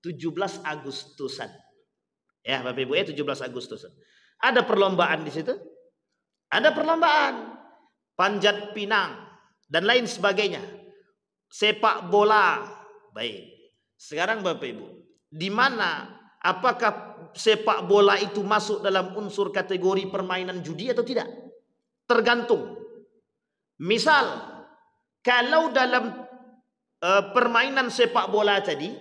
17 Agustusan. Ya, Bapak Ibu, 17 Agustusan. Ada perlombaan di situ? Ada perlombaan. Panjat pinang dan lain sebagainya. Sepak bola. Baik. Sekarang Bapak Ibu, di mana apakah sepak bola itu masuk dalam unsur kategori permainan judi atau tidak? Tergantung. Misal, kalau dalam permainan sepak bola tadi,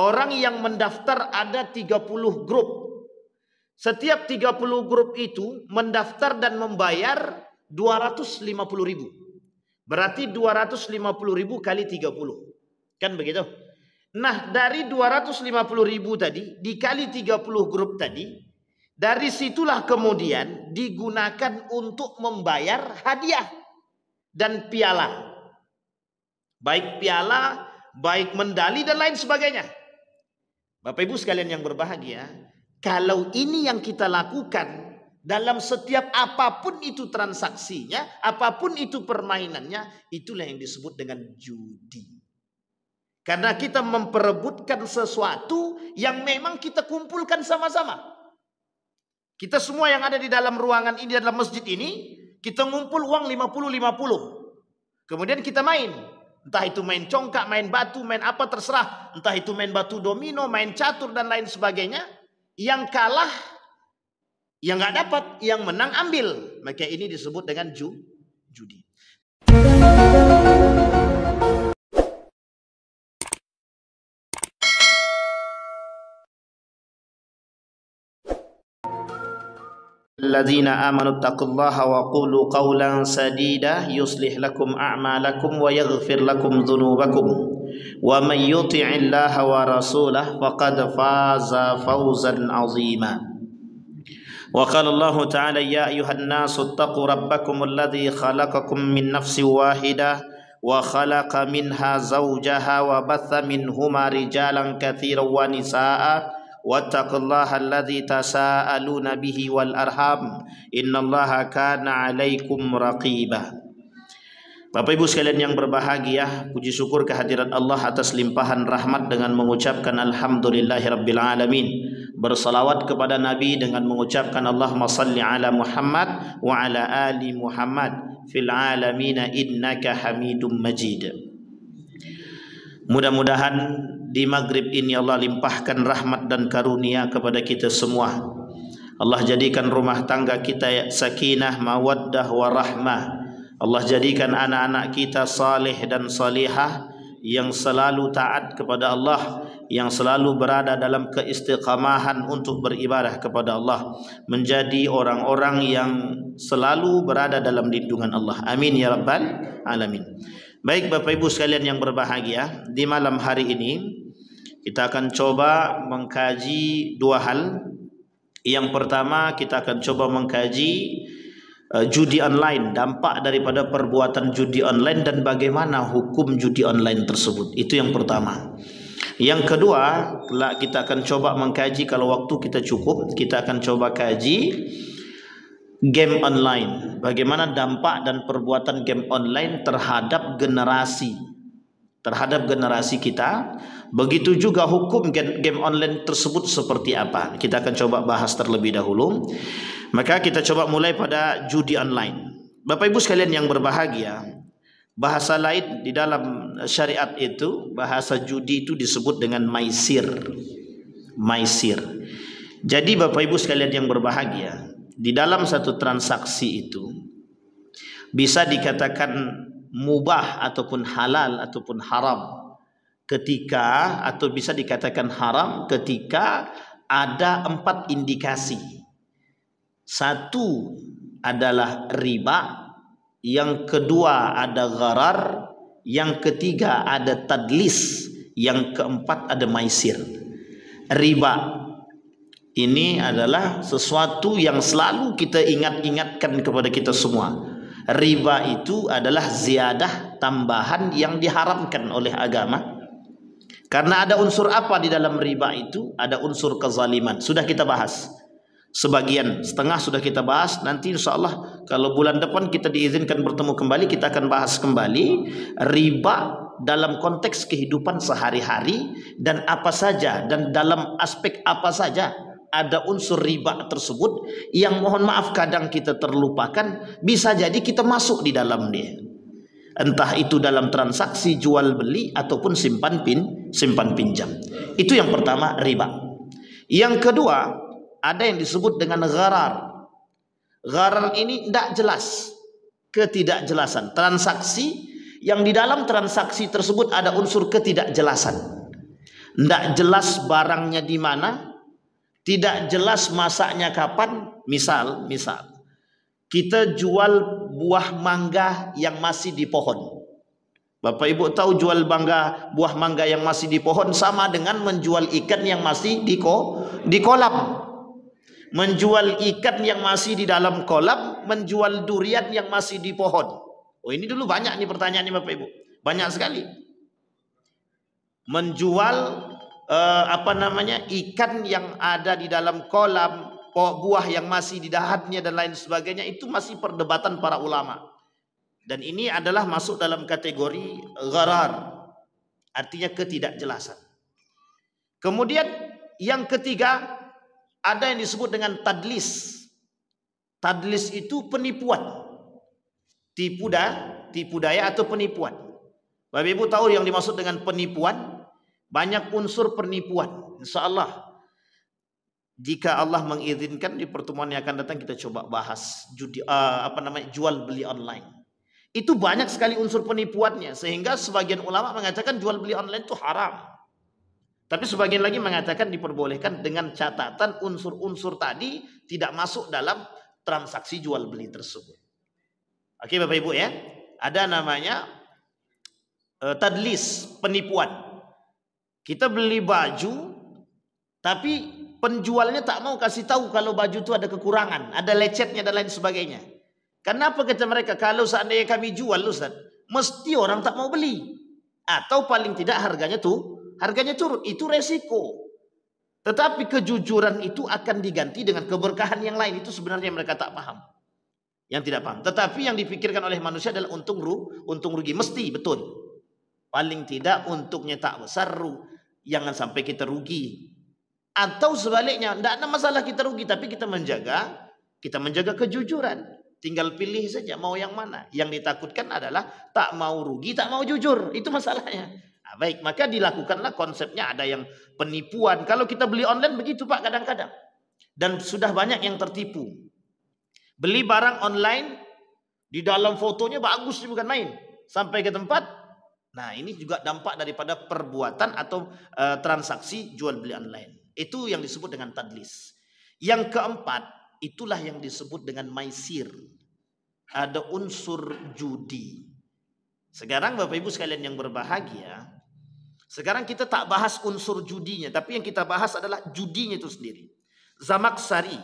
orang yang mendaftar ada 30 grup. Setiap 30 grup itu mendaftar dan membayar 250.000. Berarti 250.000 kali 30. Kan begitu? Nah, dari 250.000 tadi dikali 30 grup tadi, dari situlah kemudian digunakan untuk membayar hadiah dan piala. Baik piala, baik medali dan lain sebagainya. Bapak Ibu sekalian yang berbahagia, kalau ini yang kita lakukan dalam setiap apapun itu transaksinya, apapun itu permainannya, itulah yang disebut dengan judi. Karena kita memperebutkan sesuatu yang memang kita kumpulkan sama-sama. Kita semua yang ada di dalam ruangan ini, dalam masjid ini, kita ngumpul uang 50-50. Kemudian kita main. Entah itu main congkak, main batu, main apa terserah. Entah itu main batu domino, main catur dan lain sebagainya. Yang kalah, yang nggak dapat, yang menang ambil. Maka ini disebut dengan judi. Alladzina amanu taqullaha wa qulu qawlan sadida yuslih lakum a'malakum wa yaghfir lakum dhunubakum wa man yuti'illaha wa rasulahu faqad faza fawzan 'azima. Wa qala Allah ta'ala ya ayyuhan nasu ittaqu rabbakum alladzi khalaqakum min nafsin wahidah wa khalaqa minha zawjaha wa batha minhuma rijalan katsiran wa nisaa'a wattaqullaha alladzi tasaaluna bihi wal arham innallaha kana 'alaikum raqiba. Bapak Ibu sekalian yang berbahagia, puji syukur kehadirat Allah atas limpahan rahmat dengan mengucapkan alhamdulillahirabbil alamin. Bersalawat kepada Nabi dengan mengucapkan Allahumma salli ala Muhammad wa ala ali Muhammad fil alamin innaka Hamidum Majid. Mudah-mudahan di maghrib ini Allah limpahkan rahmat dan karunia kepada kita semua. Allah jadikan rumah tangga kita sakinah, mawaddah, warahmah. Allah jadikan anak-anak kita saleh dan salihah yang selalu taat kepada Allah, yang selalu berada dalam keistiqamahan untuk beribadah kepada Allah, menjadi orang-orang yang selalu berada dalam lindungan Allah. Amin ya rabbal alamin. Baik Bapak Ibu sekalian yang berbahagia, di malam hari ini kita akan coba mengkaji dua hal. Yang pertama, kita akan coba mengkaji judi online, dampak daripada perbuatan judi online dan bagaimana hukum judi online tersebut. Itu yang pertama. Yang kedua, kita akan coba mengkaji, kalau waktu kita cukup, kita akan coba kaji game online. Bagaimana dampak dan perbuatan game online terhadap generasi kita. Begitu juga hukum game online tersebut seperti apa. Kita akan coba bahas terlebih dahulu. Maka kita coba mulai pada judi online. Bapak Ibu sekalian yang berbahagia, bahasa lain di dalam syariat itu, bahasa judi itu disebut dengan maisir. Jadi Bapak Ibu sekalian yang berbahagia, di dalam satu transaksi itu bisa dikatakan mubah ataupun halal ataupun haram ketika, atau bisa dikatakan haram ketika ada 4 indikasi. Satu adalah riba, yang kedua ada gharar, yang ketiga ada tadlis, yang keempat ada maisir. Riba ini adalah sesuatu yang selalu kita ingatkan kepada kita semua. Riba itu adalah ziyadah, tambahan yang diharamkan oleh agama. Karena ada unsur apa di dalam riba itu? Ada unsur kezaliman. Sudah kita bahas. Sebagian, setengah sudah kita bahas. Nanti insya Allah kalau bulan depan kita diizinkan bertemu kembali, kita akan bahas kembali riba dalam konteks kehidupan sehari-hari dan apa saja dan dalam aspek apa saja ada unsur riba tersebut yang mohon maaf kadang kita terlupakan, bisa jadi kita masuk di dalam dia. Entah itu dalam transaksi jual beli ataupun simpan pinjam. Itu yang pertama, riba. Yang kedua, ada yang disebut dengan gharar. Gharar ini tidak jelas, ketidakjelasan transaksi yang di dalam transaksi tersebut ada unsur ketidakjelasan. Tidak jelas barangnya di mana, tidak jelas masaknya kapan. Misal kita jual buah mangga yang masih di pohon. Bapak Ibu tahu jual buah mangga yang masih di pohon sama dengan menjual ikan yang masih di kolam. Menjual ikan yang masih di dalam kolam, menjual durian yang masih di pohon. Oh, ini dulu banyak nih pertanyaannya Bapak Ibu. Banyak sekali. Menjual ikan yang ada di dalam kolam, buah yang masih di dahatnya dan lain sebagainya, itu masih perdebatan para ulama. Dan ini adalah masuk dalam kategori gharar, artinya ketidakjelasan. Kemudian yang ketiga, ada yang disebut dengan tadlis. Tadlis itu penipuan, tipu daya atau penipuan. Bapak Ibu tahu yang dimaksud dengan penipuan, banyak unsur penipuan. Insya Allah, jika Allah mengizinkan di pertemuan yang akan datang kita coba bahas jual beli online. Itu banyak sekali unsur penipuannya, sehingga sebagian ulama mengatakan jual beli online itu haram. Tapi sebagian lagi mengatakan diperbolehkan dengan catatan unsur-unsur tadi tidak masuk dalam transaksi jual beli tersebut. Oke Bapak Ibu ya, ada namanya tadlis, penipuan. Kita beli baju, tapi penjualnya tak mau kasih tahu kalau baju itu ada kekurangan, ada lecetnya dan lain sebagainya. Kenapa kata mereka, kalau seandainya kami jual Ustaz, mesti orang tak mau beli, atau paling tidak harganya turun. Itu resiko. Tetapi kejujuran itu akan diganti dengan keberkahan yang lain. Itu sebenarnya mereka tak paham, yang tidak paham. Tetapi yang dipikirkan oleh manusia adalah untung rugi. Mesti betul. Paling tidak untungnya tak besar, jangan sampai kita rugi. Atau sebaliknya, tidak ada masalah kita rugi, tapi kita menjaga kejujuran. Tinggal pilih saja mau yang mana. Yang ditakutkan adalah tak mau rugi, tak mau jujur. Itu masalahnya. Nah, baik, maka dilakukanlah konsepnya, ada yang penipuan. Kalau kita beli online begitu Pak kadang-kadang. Dan sudah banyak yang tertipu. Beli barang online, di dalam fotonya bagus, bukan main. Sampai ke tempat, nah ini juga dampak daripada perbuatan atau transaksi jual beli online. Itu yang disebut dengan tadlis. Yang keempat, itulah yang disebut dengan maisir. Ada unsur judi. Sekarang Bapak Ibu sekalian yang berbahagia, sekarang kita tak bahas unsur judinya, tapi yang kita bahas adalah judinya itu sendiri. Zamakhsyari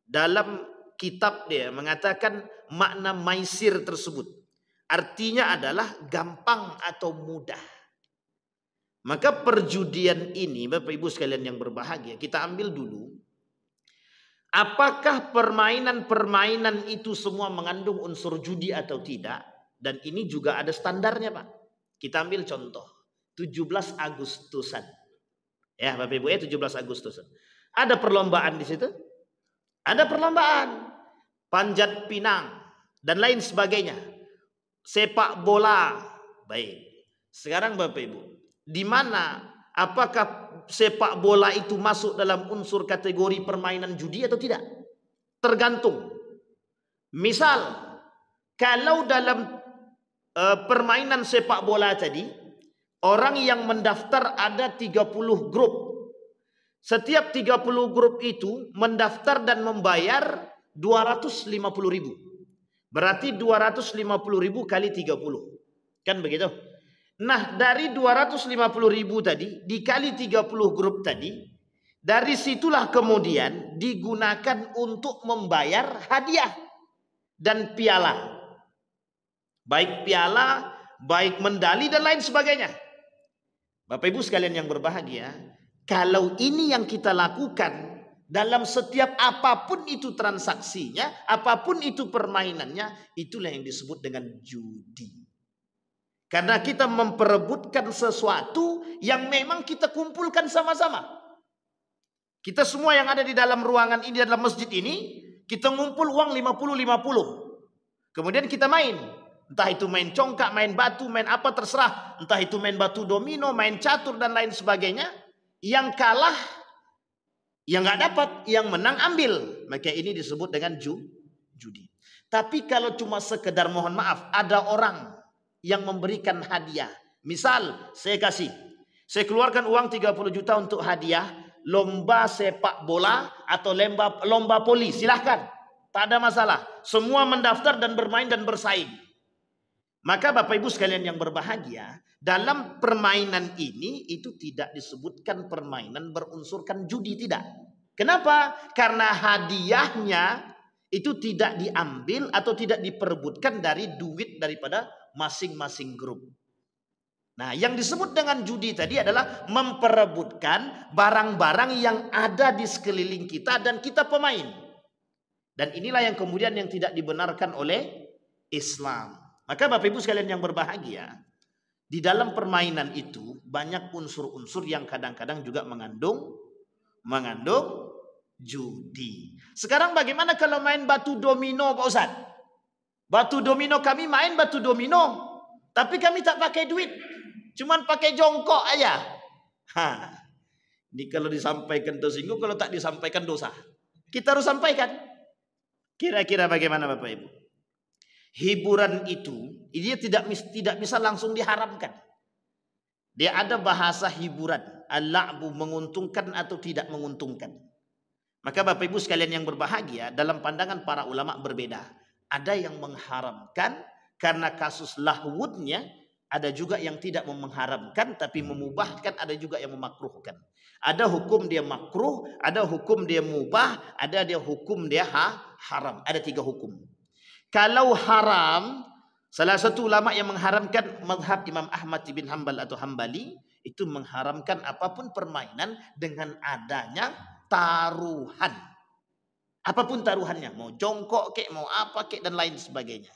dalam kitab dia mengatakan makna maisir tersebut. Artinya adalah gampang atau mudah. Maka perjudian ini Bapak Ibu sekalian yang berbahagia, kita ambil dulu. Apakah permainan-permainan itu semua mengandung unsur judi atau tidak? Dan ini juga ada standarnya Pak. Kita ambil contoh 17 Agustusan. Ya Bapak Ibu ya, 17 Agustusan. Ada perlombaan di situ? Ada perlombaan. Panjat pinang dan lain sebagainya. Sepak bola. Baik. Sekarang Bapak Ibu, di mana apakah sepak bola itu masuk dalam unsur kategori permainan judi atau tidak? Tergantung. Misal, kalau dalam permainan sepak bola tadi, orang yang mendaftar ada 30 grup. Setiap 30 grup itu mendaftar dan membayar 250.000. Berarti 250.000 kali 30. Kan begitu? Nah, dari 250.000 tadi dikali 30 grup tadi, dari situlah kemudian digunakan untuk membayar hadiah dan piala. Baik piala, baik medali dan lain sebagainya. Bapak Ibu sekalian yang berbahagia, kalau ini yang kita lakukan dalam setiap apapun itu transaksinya, apapun itu permainannya, itulah yang disebut dengan judi. Karena kita memperebutkan sesuatu yang memang kita kumpulkan sama-sama. Kita semua yang ada di dalam ruangan ini, dalam masjid ini, kita ngumpul uang 50-50. Kemudian kita main. Entah itu main congkak, main batu, main apa terserah. Entah itu main batu domino, main catur dan lain sebagainya. Yang kalah, yang nggak dapat, yang menang ambil. Maka ini disebut dengan judi. Tapi kalau cuma sekedar mohon maaf, ada orang yang memberikan hadiah. Misal saya keluarkan uang 30 juta untuk hadiah lomba sepak bola atau lomba poli, silahkan, tak ada masalah. Semua mendaftar dan bermain dan bersaing. Maka Bapak Ibu sekalian yang berbahagia, dalam permainan ini itu tidak disebutkan permainan berunsurkan judi, tidak. Kenapa? Karena hadiahnya itu tidak diambil atau tidak diperebutkan dari duit daripada masing-masing grup. Nah, yang disebut dengan judi tadi adalah memperebutkan barang-barang yang ada di sekeliling kita dan kita pemain. Dan inilah yang kemudian yang tidak dibenarkan oleh Islam. Maka Bapak Ibu sekalian yang berbahagia, di dalam permainan itu banyak unsur-unsur yang kadang-kadang juga mengandung judi. Sekarang bagaimana kalau main batu domino, Pak Ustadz? Batu domino, kami main batu domino, tapi kami tak pakai duit. Cuman pakai jongkok aja. Ini kalau disampaikan tersinggung, kalau tak disampaikan dosa. Kita harus sampaikan. Kira-kira bagaimana Bapak Ibu? Hiburan itu, dia tidak bisa langsung diharamkan. Dia ada bahasa hiburan. Al-la'bu, menguntungkan atau tidak menguntungkan. Maka Bapak Ibu sekalian yang berbahagia, dalam pandangan para ulama berbeda. Ada yang mengharamkan karena kasus lahwudnya. Ada juga yang tidak mengharamkan tapi memubahkan, ada juga yang memakruhkan. Ada hukum dia makruh, ada hukum dia mubah, ada dia hukum dia haram. Ada 3 hukum. Kalau haram, salah satu ulama yang mengharamkan mazhab Imam Ahmad bin Hanbal atau Hambali, itu mengharamkan apapun permainan dengan adanya taruhan. Apapun taruhannya, mau jongkok kek, mau apa kek dan lain sebagainya.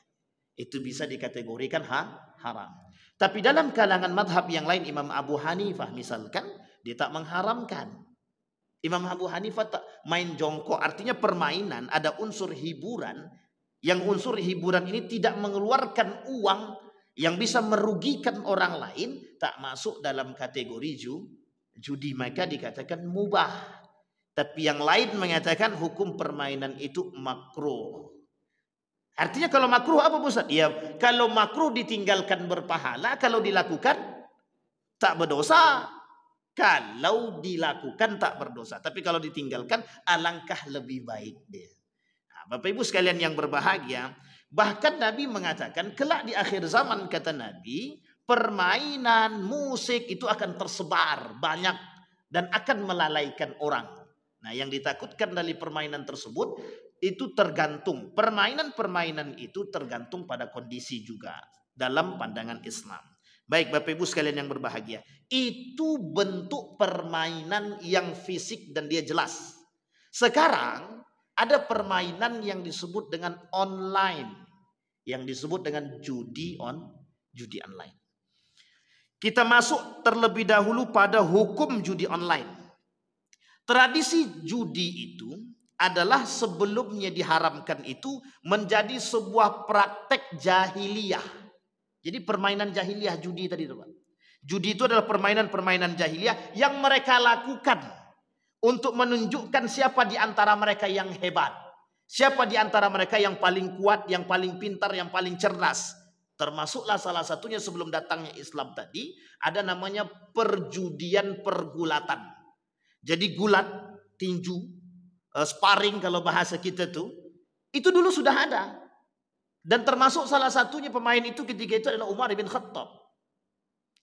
Itu bisa dikategorikan haram. Tapi dalam kalangan madhab yang lain, Imam Abu Hanifah misalkan, dia tak mengharamkan. Imam Abu Hanifah tak main jongkok, artinya permainan ada unsur hiburan, yang unsur hiburan ini tidak mengeluarkan uang yang bisa merugikan orang lain, tak masuk dalam kategori judi, maka dikatakan mubah. Tapi yang lain mengatakan hukum permainan itu makruh. Artinya kalau makruh apa Ustaz? Ya, kalau makruh ditinggalkan berpahala, kalau dilakukan tak berdosa. Kalau dilakukan tak berdosa. Tapi kalau ditinggalkan alangkah lebih baik dia. Nah, Bapak Ibu sekalian yang berbahagia, bahkan Nabi mengatakan kelak di akhir zaman, kata Nabi, permainan musik itu akan tersebar banyak dan akan melalaikan orang. Nah, yang ditakutkan dari permainan tersebut itu tergantung, permainan-permainan itu tergantung pada kondisi juga dalam pandangan Islam. Baik Bapak Ibu sekalian yang berbahagia, itu bentuk permainan yang fisik dan dia jelas. Sekarang ada permainan yang disebut dengan online, yang disebut dengan judi online. Kita masuk terlebih dahulu pada hukum judi online. Tradisi judi itu adalah sebelumnya diharamkan itu menjadi sebuah praktek jahiliyah. Jadi permainan jahiliyah judi tadi Pak. Judi itu adalah permainan-permainan jahiliyah yang mereka lakukan untuk menunjukkan siapa di antara mereka yang hebat. Siapa di antara mereka yang paling kuat, yang paling pintar, yang paling cerdas. Termasuklah salah satunya sebelum datangnya Islam tadi, ada namanya perjudian pergulatan. Jadi gulat, tinju, sparring kalau bahasa kita tuh, itu dulu sudah ada. Dan termasuk salah satunya pemain itu ketika itu adalah Umar bin Khattab.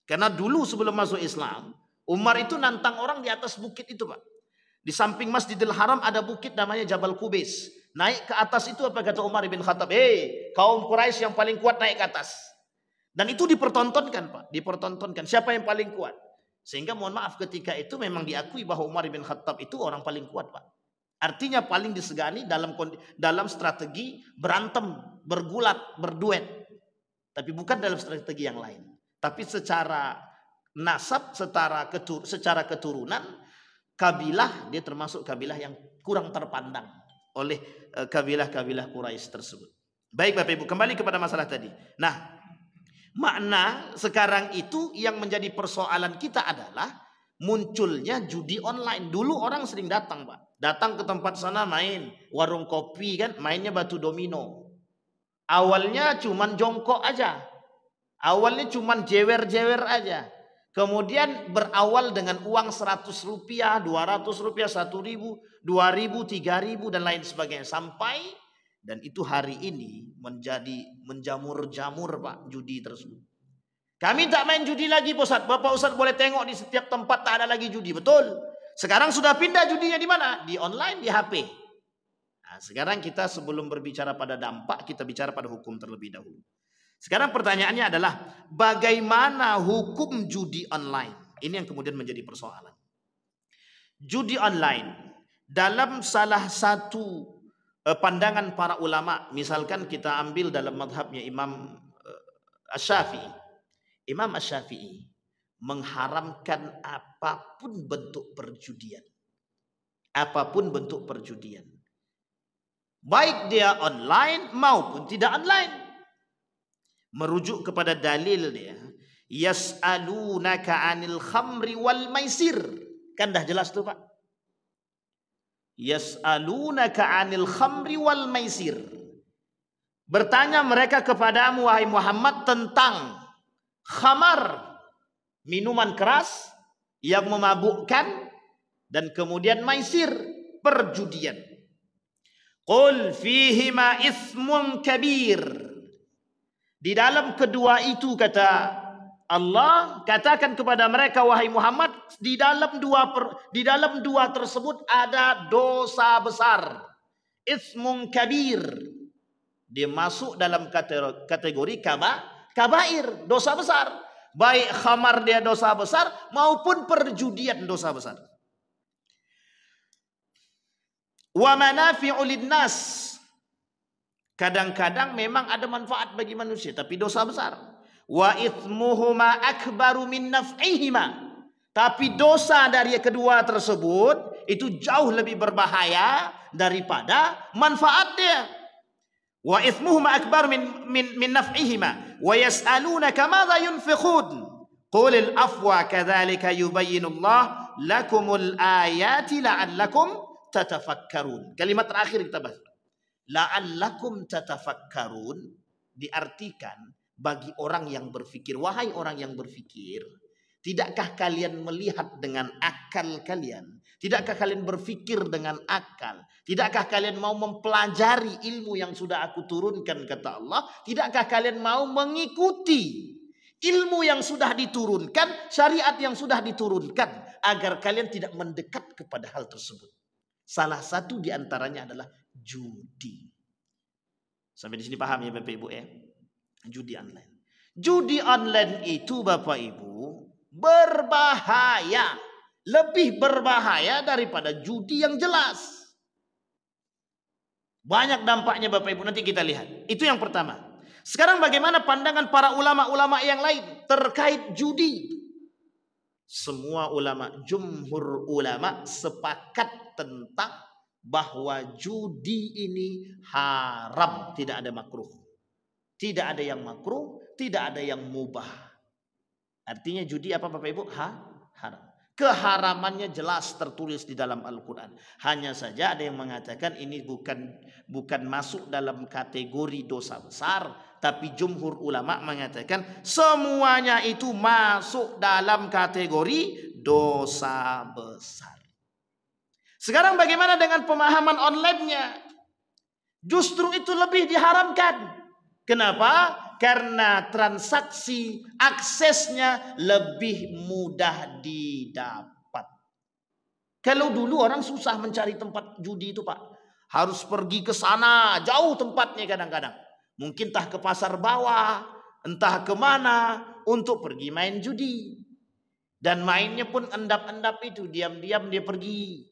Karena dulu sebelum masuk Islam, Umar itu nantang orang di atas bukit itu Pak. Di samping Masjidil Haram ada bukit namanya Jabal Qubais. Naik ke atas itu apa kata Umar bin Khattab? Kaum Quraisy yang paling kuat naik ke atas. Dan itu dipertontonkan Pak. Dipertontonkan siapa yang paling kuat. Sehingga mohon maaf ketika itu memang diakui bahwa Umar bin Khattab itu orang paling kuat Pak. Artinya paling disegani dalam strategi berantem, bergulat, berduet. Tapi bukan dalam strategi yang lain. Tapi secara nasab, secara keturunan, kabilah dia termasuk kabilah yang kurang terpandang oleh kabilah-kabilah Quraisy tersebut. Baik Bapak Ibu, kembali kepada masalah tadi. Nah, makna sekarang itu yang menjadi persoalan kita adalah munculnya judi online. Dulu orang sering datang, Pak. Datang ke tempat sana main, warung kopi kan, mainnya batu domino. Awalnya cuman jongkok aja. Awalnya cuman jewer-jewer aja. Kemudian berawal dengan uang 100 rupiah, 200 rupiah, 1.000, 2.000, 3.000 dan lain sebagainya. Sampai, dan itu hari ini menjadi menjamur-jamur Pak judi tersebut. Kami tak main judi lagi Pak Ustadz. Bapak Ustadz boleh tengok di setiap tempat tak ada lagi judi. Betul. Sekarang sudah pindah judinya di mana? Di online, di HP. Nah, sekarang kita sebelum berbicara pada dampak, kita bicara pada hukum terlebih dahulu. Sekarang pertanyaannya adalah bagaimana hukum judi online? Ini yang kemudian menjadi persoalan. Judi online dalam salah satu pandangan para ulama, misalkan kita ambil dalam madhabnya Imam Asy-Syafi'i. Imam Asy-Syafi'i mengharamkan apapun bentuk perjudian. Apapun bentuk perjudian. Baik dia online maupun tidak online. Merujuk kepada dalil dia. Yas'alunaka 'anil khamri wal maisir. Kan dah jelas tuh Pak. Yas'alunaka 'anil khamri wal maisir. Bertanya mereka kepadamu wahai Muhammad tentang khamar, minuman keras yang memabukkan, dan kemudian maisir, perjudian. Qul fihima ismun kabir. Di dalam kedua itu kata Allah, katakan kepada mereka wahai Muhammad, di dalam dua tersebut ada dosa besar. Ismun kabir. Dia masuk dalam kategori kabair, dosa besar. Baik khamar dia dosa besar maupun perjudian dosa besar. Wa manafi'u linnas. Kadang-kadang memang ada manfaat bagi manusia tapi dosa besar. Wa ithmuhuma akbaru min naf'ihima. Tapi dosa dari kedua tersebut itu jauh lebih berbahaya daripada manfaat dia. Wa ithmuhuma akbar min naf'ihima wa yas'alunaka madza yunfiqun qulil afwa kadzalika yubayyinullah lakumul ayati la'allakum tatafakkarun. Kalimat terakhir kita bahas. La'allakum tatafakkarun diartikan bagi orang yang berfikir. Wahai orang yang berfikir, tidakkah kalian melihat dengan akal kalian? Tidakkah kalian berfikir dengan akal? Tidakkah kalian mau mempelajari ilmu yang sudah aku turunkan, kata Allah? Tidakkah kalian mau mengikuti ilmu yang sudah diturunkan, syariat yang sudah diturunkan, agar kalian tidak mendekat kepada hal tersebut? Salah satu diantaranya adalah judi. Sampai di sini paham ya Bapak Ibu ya? Judi online. Judi online itu Bapak Ibu berbahaya. Lebih berbahaya daripada judi yang jelas. Banyak dampaknya Bapak Ibu, nanti kita lihat. Itu yang pertama. Sekarang bagaimana pandangan para ulama-ulama yang lain terkait judi? Semua ulama, jumhur ulama sepakat tentang bahwa judi ini haram, tidak ada makruh. Tidak ada yang makruh, tidak ada yang mubah. Artinya judi apa Bapak Ibu? Haram. Keharamannya jelas tertulis di dalam Al-Quran. Hanya saja ada yang mengatakan ini bukan masuk dalam kategori dosa besar. Tapi jumhur ulama mengatakan semuanya itu masuk dalam kategori dosa besar. Sekarang bagaimana dengan pemahaman online-nya? Justru itu lebih diharamkan. Kenapa? Karena transaksi aksesnya lebih mudah didapat. Kalau dulu orang susah mencari tempat judi itu Pak. Harus pergi ke sana, jauh tempatnya kadang-kadang. Mungkin entah ke pasar bawah, entah kemana untuk pergi main judi. Dan mainnya pun endap-endap itu, diam-diam dia pergi.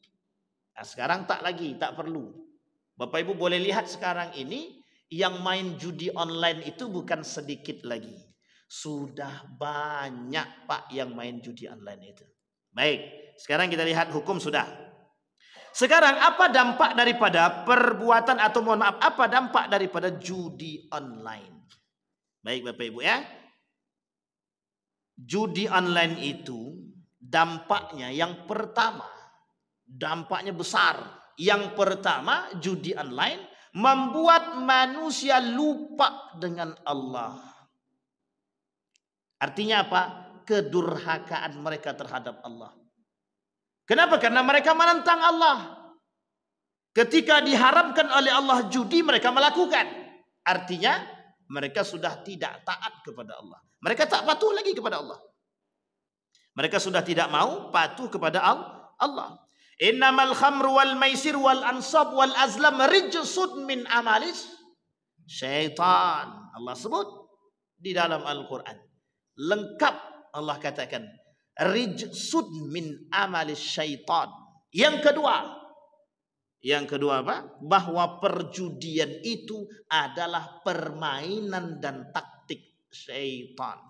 Nah, sekarang tak lagi, tak perlu. Bapak Ibu boleh lihat sekarang ini, yang main judi online itu bukan sedikit lagi. Sudah banyak Pak yang main judi online itu. Baik, sekarang kita lihat hukum sudah. Sekarang apa dampak daripada perbuatan atau mohon maaf, apa dampak daripada judi online? Baik Bapak Ibu ya. Judi online itu dampaknya yang pertama, dampaknya besar. Yang pertama, judi online membuat manusia lupa dengan Allah. Artinya apa? Kedurhakaan mereka terhadap Allah. Kenapa? Karena mereka menentang Allah. Ketika diharamkan oleh Allah judi, mereka melakukan. Artinya mereka sudah tidak taat kepada Allah. Mereka tak patuh lagi kepada Allah. Mereka sudah tidak mau patuh kepada Allah. Innamal khamru wal maisir wal ansab wal azlam rijsun min amalis syaitan. Allah sebut di dalam Al-Quran. Lengkap Allah katakan rijsun min amalis syaitan. Yang kedua apa? Bahwa perjudian itu adalah permainan dan taktik syaitan.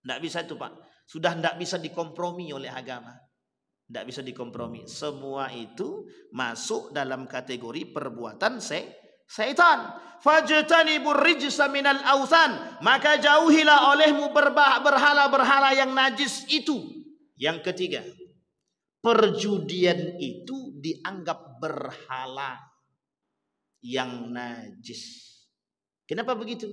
Tidak bisa itu Pak. Sudah tidak bisa dikompromi oleh agama. Tidak bisa dikompromi. Semua itu masuk dalam kategori perbuatan syaitan. Fajtanibur rijsa minal authan, maka jauhilah olehmu berhala-berhala yang najis itu. Yang ketiga, perjudian itu dianggap berhala yang najis. Kenapa begitu?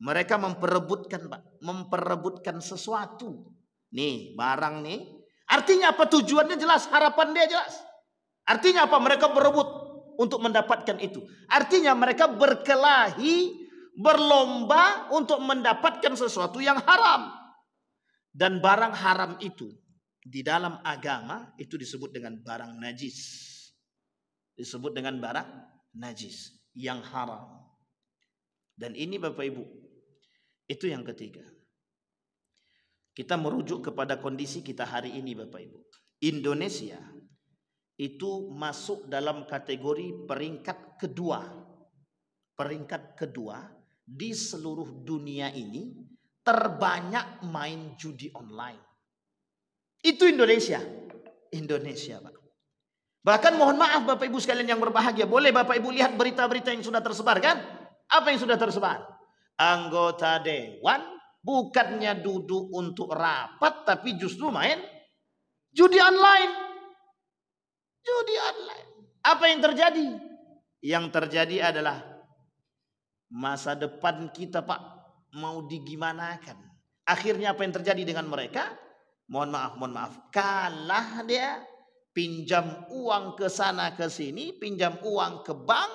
Mereka memperebutkan Pak, memperebutkan sesuatu. Nih, barang nih. Artinya apa? Tujuannya jelas, harapan dia jelas. Artinya apa? Mereka berebut untuk mendapatkan itu. Artinya mereka berkelahi, berlomba untuk mendapatkan sesuatu yang haram. Dan barang haram itu di dalam agama itu disebut dengan barang najis. Disebut dengan barang najis yang haram. Dan ini Bapak Ibu, itu yang ketiga. Kita merujuk kepada kondisi kita hari ini Bapak Ibu. Indonesia itu masuk dalam kategori peringkat kedua. Peringkat kedua di seluruh dunia ini terbanyak main judi online. Itu Indonesia. Indonesia Pak. Bahkan mohon maaf Bapak Ibu sekalian yang berbahagia. Boleh Bapak Ibu lihat berita-berita yang sudah tersebar kan? Apa yang sudah tersebar? Anggota dewan bukannya duduk untuk rapat, tapi justru main judi online. Judi online. Apa yang terjadi? Yang terjadi adalah masa depan kita Pak mau digimanakan. Akhirnya apa yang terjadi dengan mereka? Mohon maaf. Kalah dia, pinjam uang ke sana ke sini, pinjam uang ke bank.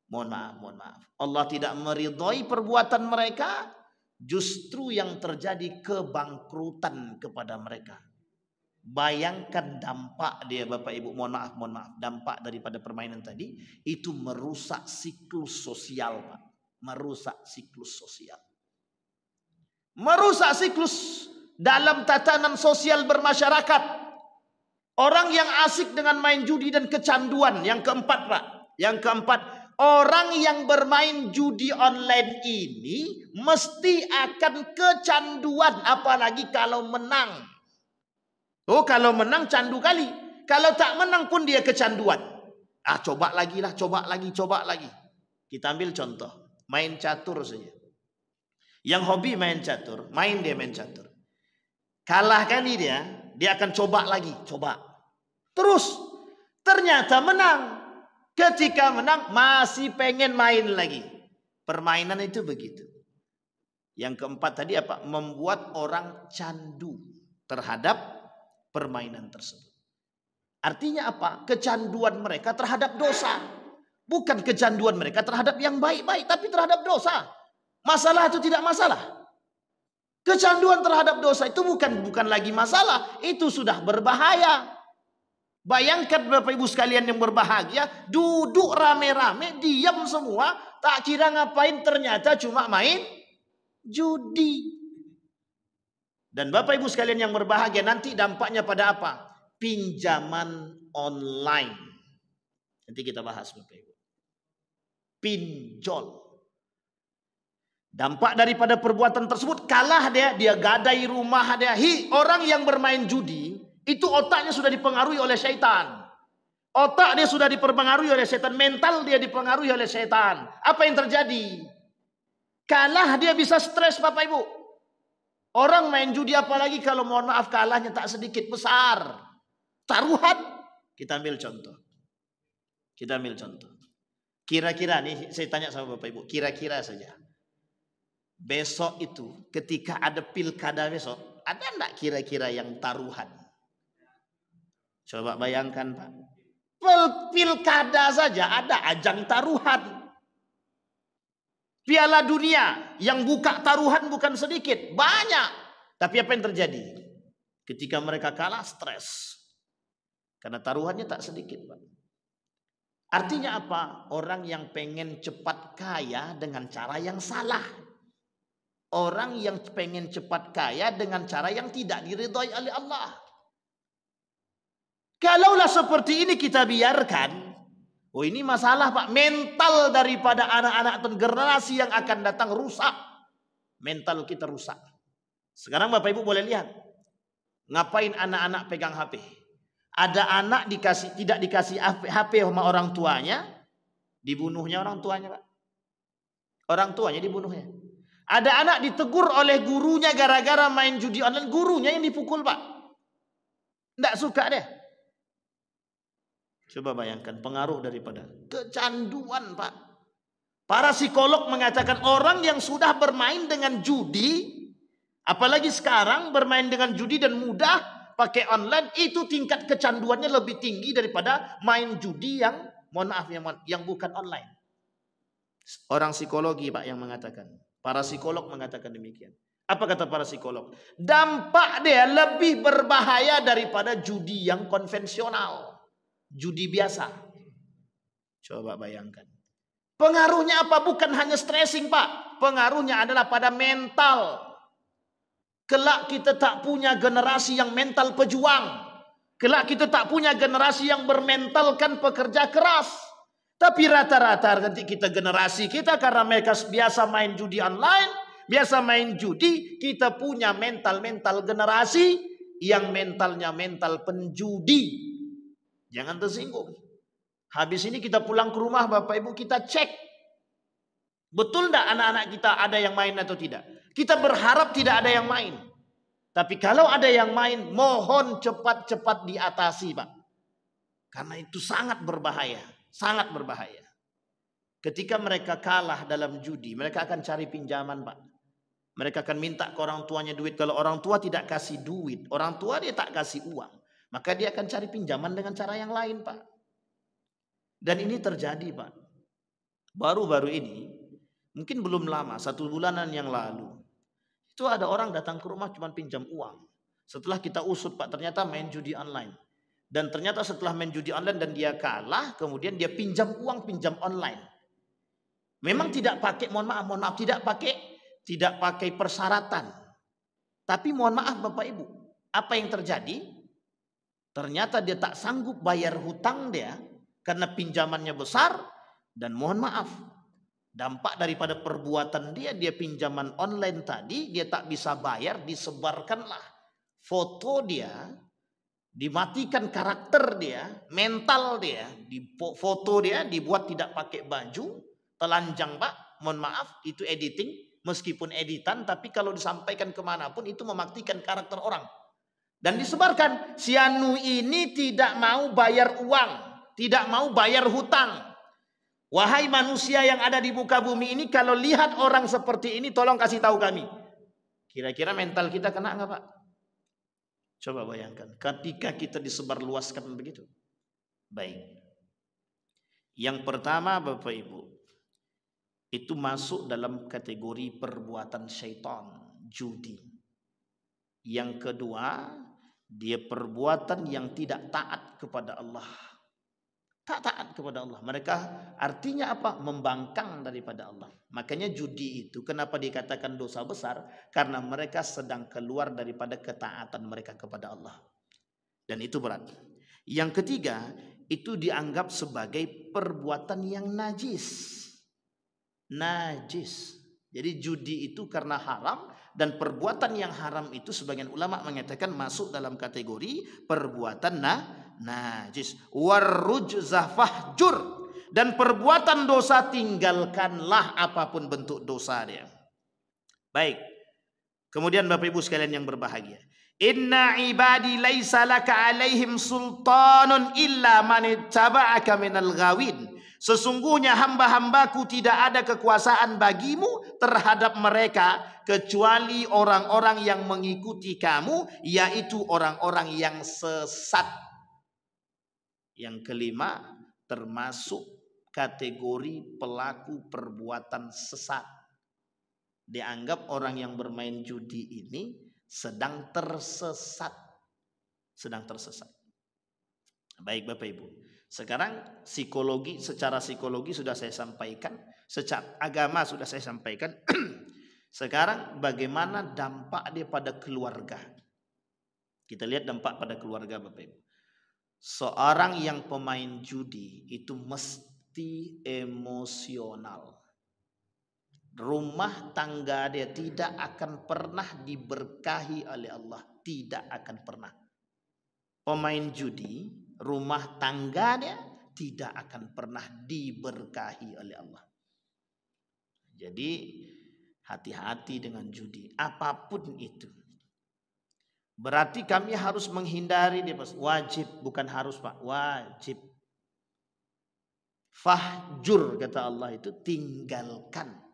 Mohon maaf. Allah tidak meridhoi perbuatan mereka. Justru yang terjadi kebangkrutan kepada mereka. Bayangkan dampak dia Bapak Ibu. Mohon maaf. Dampak daripada permainan tadi itu merusak siklus sosial Pak. Merusak siklus sosial. Merusak siklus dalam tatanan sosial bermasyarakat. Orang yang asik dengan main judi dan kecanduan. Yang keempat Pak. Yang keempat, orang yang bermain judi online ini mesti akan kecanduan, apalagi kalau menang. Oh, kalau menang candu kali. Kalau tak menang pun dia kecanduan. Coba lagi. Kita ambil contoh, main catur saja. Yang hobi main catur, main catur. Kalah kali dia akan coba lagi, Terus ternyata menang. Ketika menang masih pengen main lagi. Permainan itu begitu. Yang keempat tadi apa? Membuat orang candu terhadap permainan tersebut. Artinya apa? Kecanduan mereka terhadap dosa. Bukan kecanduan mereka terhadap yang baik-baik, tapi terhadap dosa. Masalah itu tidak masalah. Kecanduan terhadap dosa itu bukan lagi masalah. Itu sudah berbahaya. Bayangkan Bapak Ibu sekalian yang berbahagia, duduk rame-rame, diam semua, tak kira ngapain, ternyata cuma main judi. Dan Bapak Ibu sekalian yang berbahagia, nanti dampaknya pada apa? Pinjaman online. Nanti kita bahas Bapak Ibu. Pinjol. Dampak daripada perbuatan tersebut, kalah dia gadai rumah dia. Orang yang bermain judi itu otaknya sudah dipengaruhi oleh syaitan. Otak dia sudah dipengaruhi oleh syaitan, mental dia dipengaruhi oleh syaitan. Apa yang terjadi? Kalah dia bisa stres, Bapak Ibu. Orang main judi apalagi kalau mohon maaf kalahnya tak sedikit, besar. Taruhan. Kita ambil contoh. Kira-kira nih saya tanya sama Bapak Ibu, kira-kira saja. Besok itu ketika ada pilkada besok, ada enggak kira-kira yang taruhan? Coba bayangkan, Pak. Pilkada saja ada ajang taruhan. Piala dunia yang buka taruhan bukan sedikit, banyak. Tapi apa yang terjadi? Ketika mereka kalah, stres. Karena taruhannya tak sedikit, Pak. Artinya apa? Orang yang pengen cepat kaya dengan cara yang salah. Orang yang pengen cepat kaya dengan cara yang tidak diridhai oleh Allah. Kalaulah seperti ini kita biarkan, oh ini masalah, Pak. Mental daripada anak-anak dan generasi yang akan datang rusak. Mental kita rusak. Sekarang Bapak Ibu boleh lihat. Ngapain anak-anak pegang HP? Ada anak tidak dikasih HP sama orang tuanya, dibunuhnya orang tuanya, Pak. Orang tuanya dibunuhnya. Ada anak ditegur oleh gurunya gara-gara main judi online, gurunya yang dipukul, Pak. Tidak suka deh. Coba bayangkan pengaruh daripada kecanduan, Pak. Para psikolog mengatakan orang yang sudah bermain dengan judi, apalagi sekarang bermain dengan judi dan mudah pakai online, itu tingkat kecanduannya lebih tinggi daripada main judi yang mohon maaf yang bukan online. Orang psikologi, Pak, yang mengatakan. Para psikolog mengatakan demikian. Apa kata para psikolog? Dampak dia lebih berbahaya daripada judi yang konvensional. Judi biasa. Coba bayangkan. Pengaruhnya apa? Bukan hanya stressing, Pak. Pengaruhnya adalah pada mental. Kelak kita tak punya generasi yang mental pejuang. Kelak kita tak punya generasi yang bermentalkan pekerja keras. Tapi rata-rata nanti generasi kita karena mereka biasa main judi online, biasa main judi, kita punya mental generasi yang mentalnya mental penjudi. Jangan tersinggung. Habis ini kita pulang ke rumah, Bapak Ibu, kita cek. Betul enggak anak-anak kita ada yang main atau tidak? Kita berharap tidak ada yang main. Tapi kalau ada yang main, mohon cepat-cepat diatasi, Pak. Karena itu sangat berbahaya. Sangat berbahaya. Ketika mereka kalah dalam judi, mereka akan cari pinjaman, Pak. Mereka akan minta ke orang tuanya duit. Kalau orang tua tidak kasih duit, orang tua dia tak kasih uang, maka dia akan cari pinjaman dengan cara yang lain, Pak. Dan ini terjadi, Pak. Baru-baru ini, mungkin belum lama, 1 bulanan yang lalu, itu ada orang datang ke rumah cuma pinjam uang. Setelah kita usut, Pak, ternyata main judi online. Dan ternyata setelah main judi online dan dia kalah, kemudian dia pinjam uang, pinjam online. Memang tidak pakai, mohon maaf, tidak pakai persyaratan. Tapi mohon maaf Bapak Ibu, apa yang terjadi? Ternyata dia tak sanggup bayar hutang dia karena pinjamannya besar, dan mohon maaf, dampak daripada perbuatan dia pinjaman online tadi, dia tak bisa bayar, disebarkanlah foto dia, dimatikan karakter dia, mental dia, foto dia dibuat tidak pakai baju, telanjang, Pak. Mohon maaf, itu editing, meskipun editan, tapi kalau disampaikan kemanapun itu mematikan karakter orang. Dan disebarkan, si Anu ini tidak mau bayar uang, tidak mau bayar hutang. Wahai manusia yang ada di muka bumi ini, kalau lihat orang seperti ini, tolong kasih tahu kami. Kira-kira mental kita kena nggak, Pak? Coba bayangkan, ketika kita disebarluaskan begitu. Baik. Yang pertama Bapak Ibu, itu masuk dalam kategori perbuatan syaitan, judi. Yang kedua, dia perbuatan yang tidak taat kepada Allah. Tak taat kepada Allah. Mereka artinya apa? Membangkang daripada Allah. Makanya judi itu kenapa dikatakan dosa besar? Karena mereka sedang keluar daripada ketaatan mereka kepada Allah. Dan itu berat. Yang ketiga, itu dianggap sebagai perbuatan yang najis. Najis. Jadi judi itu karena haram, dan perbuatan yang haram itu sebagian ulama mengatakan masuk dalam kategori perbuatan najis. Warrujza fahjur, dan perbuatan dosa tinggalkanlah apapun bentuk dosa dia. Baik. Kemudian Bapak Ibu sekalian yang berbahagia, inna ibadi laisa laka alaihim sultanun illa man ittaba'aka minal ghawin. Sesungguhnya hamba-hambaku tidak ada kekuasaan bagimu terhadap mereka kecuali orang-orang yang mengikuti kamu, yaitu orang-orang yang sesat. Yang kelima, termasuk kategori pelaku perbuatan sesat. Dianggap orang yang bermain judi ini sedang tersesat. Sedang tersesat. Baik Bapak Ibu. Sekarang secara psikologi sudah saya sampaikan, secara agama sudah saya sampaikan. Sekarang bagaimana dampak dia pada keluarga? Kita lihat dampak pada keluarga Bapak Ibu. Seorang yang pemain judi itu mesti emosional. Rumah tangga dia tidak akan pernah diberkahi oleh Allah, tidak akan pernah. Pemain judi, rumah tangganya tidak akan pernah diberkahi oleh Allah. Jadi hati-hati dengan judi, apapun itu. Berarti kami harus menghindari dia, wajib, bukan harus Pak, wajib. Fahjur kata Allah itu tinggalkan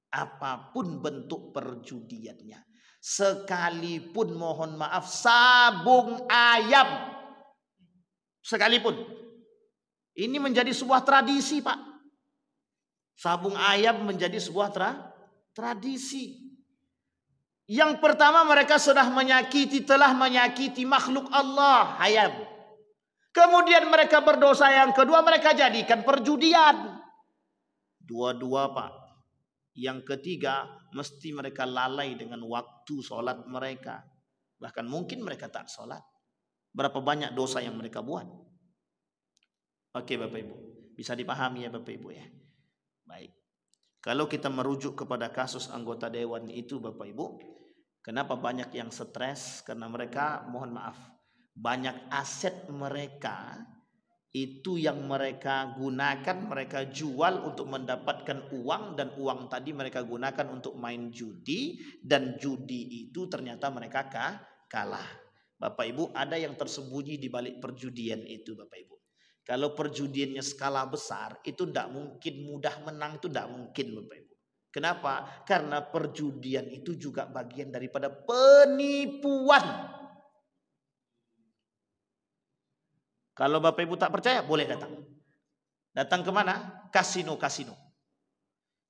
apapun bentuk perjudiannya. Sekalipun mohon maaf sabung ayam. Sekalipun. Ini menjadi sebuah tradisi Pak. Sabung ayam menjadi sebuah tradisi. Yang pertama mereka telah menyakiti makhluk Allah, ayam. Kemudian mereka berdosa, yang kedua mereka jadikan perjudian. Dua-dua Pak. Yang ketiga mesti mereka lalai dengan waktu sholat mereka. Bahkan mungkin mereka tak sholat. Berapa banyak dosa yang mereka buat. Oke Bapak Ibu. Bisa dipahami ya Bapak Ibu ya. Baik. Kalau kita merujuk kepada kasus anggota dewan itu Bapak Ibu. Kenapa banyak yang stres? Karena mereka, mohon maaf, banyak aset mereka itu yang mereka gunakan, mereka jual untuk mendapatkan uang, dan uang tadi mereka gunakan untuk main judi, dan judi itu ternyata mereka kalah. Bapak Ibu, ada yang tersembunyi di balik perjudian itu Bapak Ibu. Kalau perjudiannya skala besar itu tidak mungkin mudah menang, itu tidak mungkin Bapak Ibu. Kenapa? Karena perjudian itu juga bagian daripada penipuan. Kalau Bapak Ibu tak percaya, boleh datang. Datang kemana? Kasino-kasino.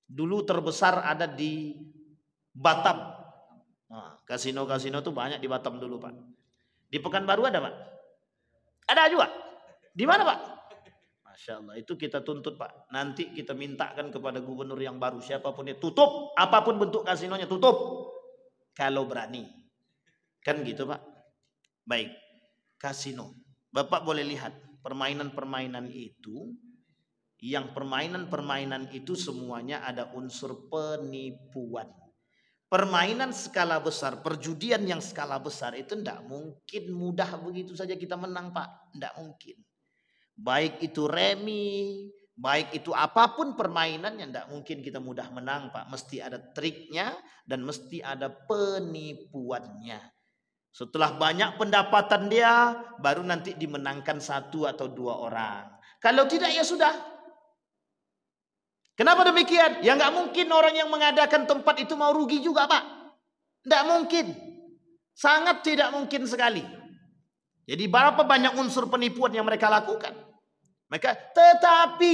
Dulu terbesar ada di Batam. Nah, kasino-kasino itu banyak di Batam dulu Pak. Di Pekanbaru ada Pak? Ada juga? Di mana Pak? Masya Allah, itu kita tuntut Pak. Nanti kita mintakan kepada gubernur yang baru, siapapun itu, tutup. Apapun bentuk kasinonya, tutup. Kalau berani. Kan gitu Pak. Baik, kasino. Bapak boleh lihat permainan-permainan itu, yang permainan-permainan itu semuanya ada unsur penipuan. Permainan skala besar, perjudian yang skala besar itu tidak mungkin mudah begitu saja kita menang Pak. Tidak mungkin. Baik itu remi, baik itu apapun permainannya, tidak mungkin kita mudah menang Pak. Mesti ada triknya dan mesti ada penipuannya. Setelah banyak pendapatan dia, baru nanti dimenangkan 1 atau 2 orang. Kalau tidak ya sudah. Kenapa demikian? Ya nggak mungkin orang yang mengadakan tempat itu mau rugi juga Pak. Tidak mungkin. Sangat tidak mungkin sekali. Jadi berapa banyak unsur penipuan yang mereka lakukan. Tetapi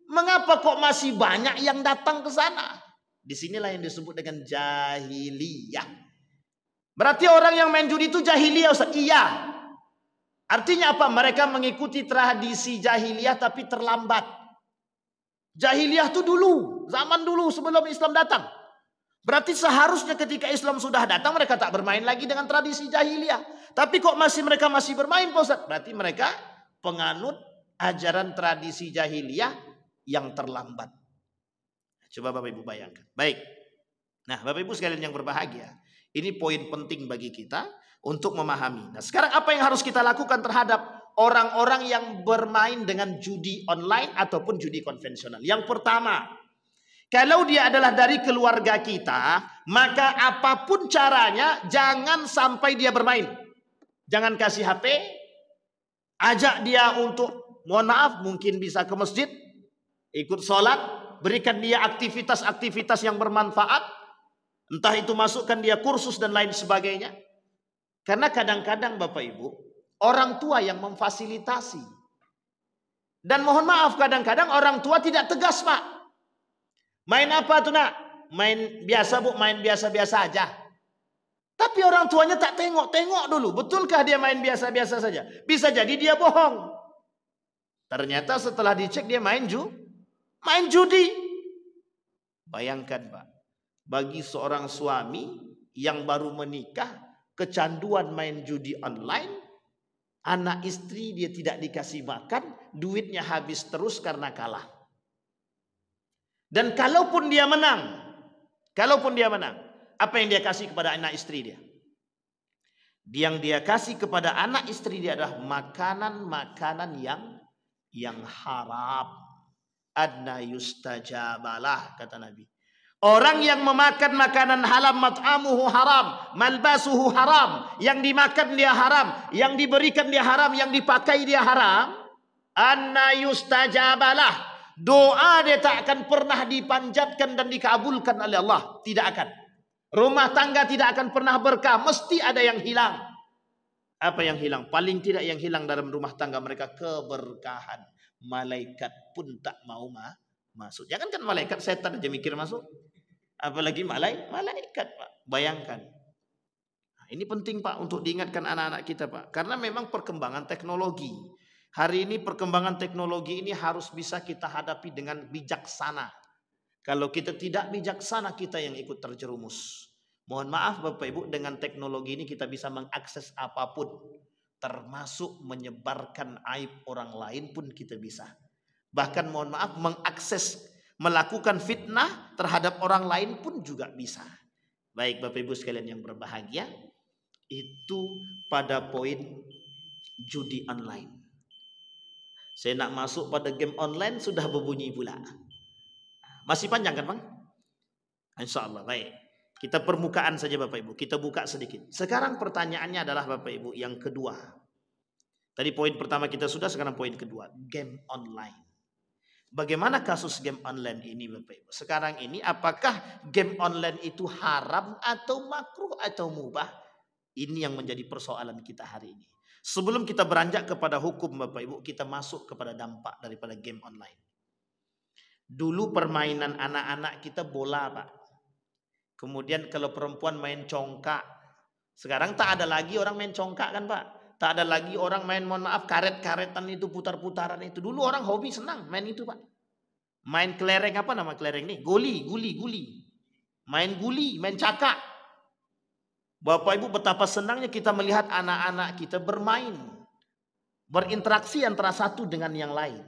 mengapa kok masih banyak yang datang ke sana? Disinilah yang disebut dengan jahiliyah. Berarti orang yang main judi itu jahiliyah Ustaz? Iya. Artinya apa? Mereka mengikuti tradisi jahiliyah tapi terlambat. Jahiliyah itu dulu, zaman dulu sebelum Islam datang. Berarti seharusnya ketika Islam sudah datang mereka tak bermain lagi dengan tradisi jahiliyah. Tapi kok mereka masih bermain Pak Ustaz? Berarti mereka penganut ajaran tradisi jahiliyah yang terlambat. Coba Bapak Ibu bayangkan. Baik. Nah, Bapak Ibu sekalian yang berbahagia, ini poin penting bagi kita untuk memahami. Nah, sekarang apa yang harus kita lakukan terhadap orang-orang yang bermain dengan judi online ataupun judi konvensional? Yang pertama, kalau dia adalah dari keluarga kita, maka apapun caranya jangan sampai dia bermain. Jangan kasih HP, ajak dia untuk, mohon maaf, mungkin bisa ke masjid, ikut sholat, berikan dia aktivitas-aktivitas yang bermanfaat, entah itu masukkan dia kursus dan lain sebagainya. Karena kadang-kadang Bapak Ibu, orang tua yang memfasilitasi. Dan mohon maaf, kadang-kadang orang tua tidak tegas, Pak. Main apa tuh nak? Main biasa Bu, main biasa-biasa aja. Tapi orang tuanya tak tengok dulu. Betulkah dia main biasa-biasa saja? Bisa jadi dia bohong. Ternyata setelah dicek dia main judi. Bayangkan Pak, bagi seorang suami yang baru menikah, kecanduan main judi online, anak istri dia tidak dikasih makan, duitnya habis terus karena kalah. Dan kalaupun dia menang, apa yang dia kasih kepada anak istri dia? Yang dia kasih kepada anak istri dia adalah makanan-makanan yang haram. Adna yustajabalah, kata Nabi. Orang yang memakan makanan haram, mat'amuhu haram, malbasuhu haram, yang dimakan dia haram, yang diberikan dia haram, yang dipakai dia haram, anna yustajabalah. Doa dia tak akan pernah dipanjatkan dan dikabulkan oleh Allah. Tidak akan. Rumah tangga tidak akan pernah berkah. Mesti ada yang hilang. Apa yang hilang? Paling tidak yang hilang dalam rumah tangga mereka keberkahan. Malaikat pun tak mau masuk. Jangan kan malaikat, setan aja mikir masuk. Apalagi malaikat Pak. Bayangkan. Nah, ini penting Pak untuk diingatkan anak-anak kita Pak. Karena memang perkembangan teknologi. Hari ini perkembangan teknologi ini harus bisa kita hadapi dengan bijaksana. Kalau kita tidak bijaksana, kita yang ikut terjerumus. Mohon maaf Bapak Ibu, dengan teknologi ini kita bisa mengakses apapun. Termasuk menyebarkan aib orang lain pun kita bisa. Bahkan mohon maaf, melakukan fitnah terhadap orang lain pun juga bisa. Baik Bapak Ibu sekalian yang berbahagia, itu pada poin judi online. Saya nak masuk pada game online sudah berbunyi pula. Masih panjang kan Bang? Insya Allah. Baik. Kita permukaan saja Bapak Ibu. Kita buka sedikit. Sekarang pertanyaannya adalah Bapak Ibu yang kedua. Tadi poin pertama kita sudah, sekarang poin kedua. Game online. Bagaimana kasus game online ini Bapak Ibu? Sekarang ini apakah game online itu haram atau makruh atau mubah? Ini yang menjadi persoalan kita hari ini. Sebelum kita beranjak kepada hukum Bapak Ibu, kita masuk kepada dampak daripada game online. Dulu permainan anak-anak kita bola Pak. Kemudian kalau perempuan main congkak. Sekarang tak ada lagi orang main congkak kan Pak. Tak ada lagi orang main, mohon maaf, karet-karetan itu, putar-putaran itu. Dulu orang hobi senang main itu Pak. Main kelereng, apa nama kelereng nih? Guli. Main guli, main cakak. Bapak Ibu betapa senangnya kita melihat anak-anak kita bermain. Berinteraksi antara satu dengan yang lain.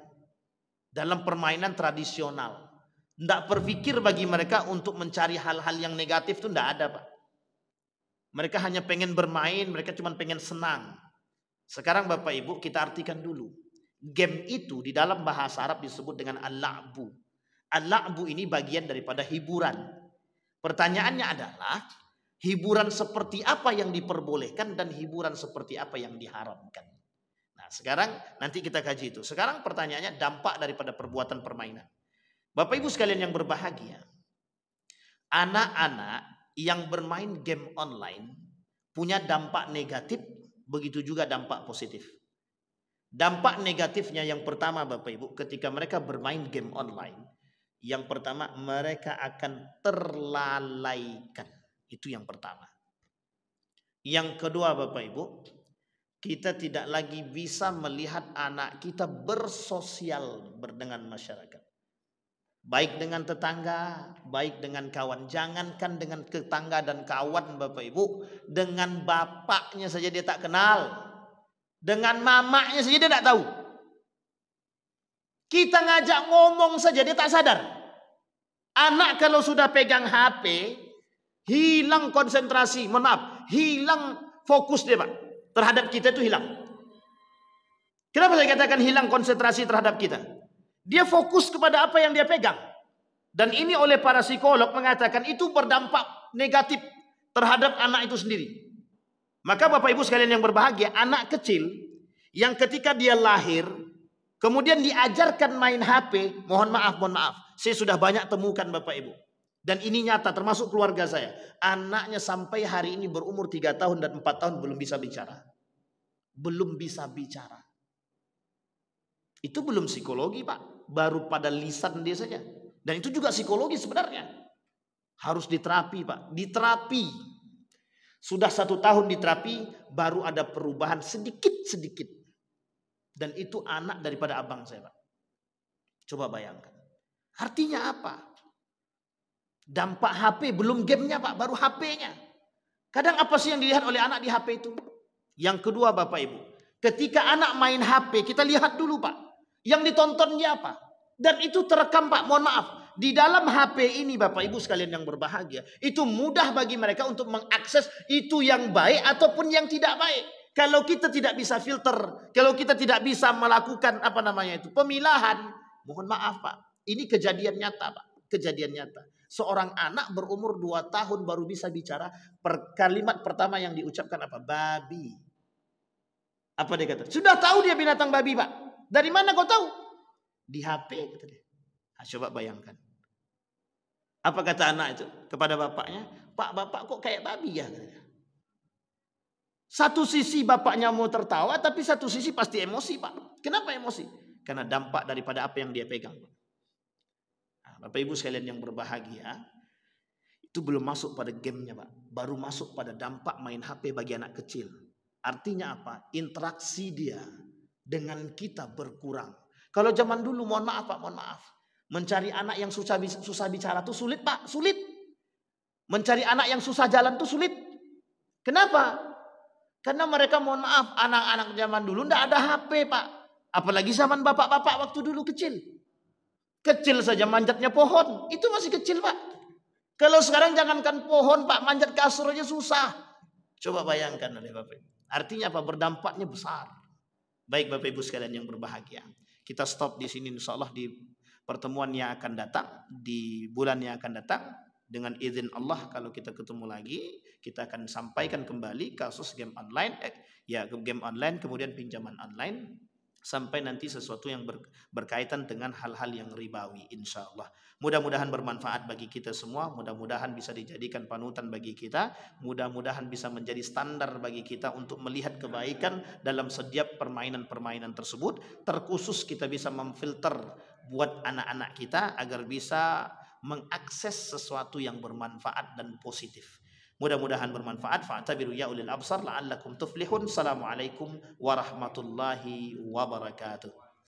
Dalam permainan tradisional. Tidak berpikir bagi mereka untuk mencari hal-hal yang negatif itu tidak ada Pak. Mereka hanya pengen bermain, mereka cuma pengen senang. Sekarang Bapak Ibu kita artikan dulu. Game itu di dalam bahasa Arab disebut dengan al-la'bu. Al-la'bu ini bagian daripada hiburan. Pertanyaannya adalah, hiburan seperti apa yang diperbolehkan dan hiburan seperti apa yang diharamkan. Nah sekarang nanti kita kaji itu. Sekarang pertanyaannya dampak daripada perbuatan permainan. Bapak Ibu sekalian yang berbahagia. Anak-anak yang bermain game online punya dampak negatif, begitu juga dampak positif. Dampak negatifnya yang pertama Bapak Ibu, ketika mereka bermain game online, yang pertama mereka akan terlalaikan. Itu yang pertama. Yang kedua Bapak Ibu, kita tidak lagi bisa melihat anak kita bersosial dengan masyarakat. Baik dengan tetangga, baik dengan kawan. Jangankan dengan tetangga dan kawan Bapak Ibu, dengan bapaknya saja dia tak kenal. Dengan mamanya saja dia tak tahu. Kita ngajak ngomong saja dia tak sadar. Anak kalau sudah pegang HP, hilang konsentrasi, mohon maaf, hilang fokus dia Pak. Terhadap kita itu hilang. Kenapa saya katakan hilang konsentrasi terhadap kita? Dia fokus kepada apa yang dia pegang. Dan ini oleh para psikolog mengatakan itu berdampak negatif terhadap anak itu sendiri. Maka Bapak Ibu sekalian yang berbahagia, anak kecil yang ketika dia lahir, kemudian diajarkan main HP, mohon maaf, saya sudah banyak temukan Bapak Ibu. Dan ini nyata termasuk keluarga saya. Anaknya sampai hari ini berumur 3 tahun dan 4 tahun belum bisa bicara. Belum bisa bicara. Itu belum psikologi Pak, baru pada lisan dia saja. Dan itu juga psikologi sebenarnya. Harus diterapi Pak, diterapi. Sudah 1 tahun diterapi, baru ada perubahan sedikit-sedikit. Dan itu anak daripada abang saya Pak. Coba bayangkan. Artinya apa? Dampak HP, belum gamenya Pak, baru HP-nya. Kadang apa sih yang dilihat oleh anak di HP itu? Yang kedua Bapak Ibu, ketika anak main HP, kita lihat dulu Pak. Yang ditontonnya apa? Dan itu terekam Pak, mohon maaf. Di dalam HP ini Bapak Ibu sekalian yang berbahagia, itu mudah bagi mereka untuk mengakses itu yang baik ataupun yang tidak baik. Kalau kita tidak bisa filter, kalau kita tidak bisa melakukan pemilahan, mohon maaf Pak, ini kejadian nyata Pak, kejadian nyata. Seorang anak berumur 2 tahun baru bisa bicara, kalimat pertama yang diucapkan apa? Babi. Apa dia kata? Sudah tahu dia binatang babi Pak. Dari mana kau tahu? Di HP kata dia. Nah, coba bayangkan. Apa kata anak itu kepada bapaknya? Pak, bapak kok kayak babi ya? Satu sisi bapaknya mau tertawa, tapi satu sisi pasti emosi Pak. Kenapa emosi? Karena dampak daripada apa yang dia pegang. Nah, Bapak Ibu sekalian yang berbahagia, itu belum masuk pada gamenya Pak. Baru masuk pada dampak main HP bagi anak kecil. Artinya apa? Interaksi dia dengan kita berkurang. Kalau zaman dulu, mohon maaf Pak, mohon maaf. Mencari anak yang susah bicara tuh sulit Pak, sulit. Mencari anak yang susah jalan tuh sulit. Kenapa? Karena mereka, mohon maaf, anak-anak zaman dulu ndak ada HP Pak. Apalagi zaman bapak-bapak waktu dulu kecil. Kecil saja manjatnya pohon, itu masih kecil Pak. Kalau sekarang jangankan pohon Pak, manjat kasur aja susah. Coba bayangkan oleh Bapak Ibu. Artinya apa? Berdampaknya besar. Baik Bapak Ibu sekalian yang berbahagia. Kita stop di sini insya Allah di pertemuan yang akan datang, di bulan yang akan datang. Dengan izin Allah kalau kita ketemu lagi, kita akan sampaikan kembali kasus game online, game online kemudian pinjaman online, sampai nanti sesuatu yang berkaitan dengan hal-hal yang ribawi insya Allah. Mudah-mudahan bermanfaat bagi kita semua, mudah-mudahan bisa dijadikan panutan bagi kita, mudah-mudahan bisa menjadi standar bagi kita untuk melihat kebaikan dalam setiap permainan-permainan tersebut. Terkhusus kita bisa memfilter buat anak-anak kita agar bisa mengakses sesuatu yang bermanfaat dan positif. Mudah-mudahan bermanfaat. Fa'tabiru ya ulil absar la'allakum tuflihun. Assalamualaikum warahmatullahi wabarakatuh.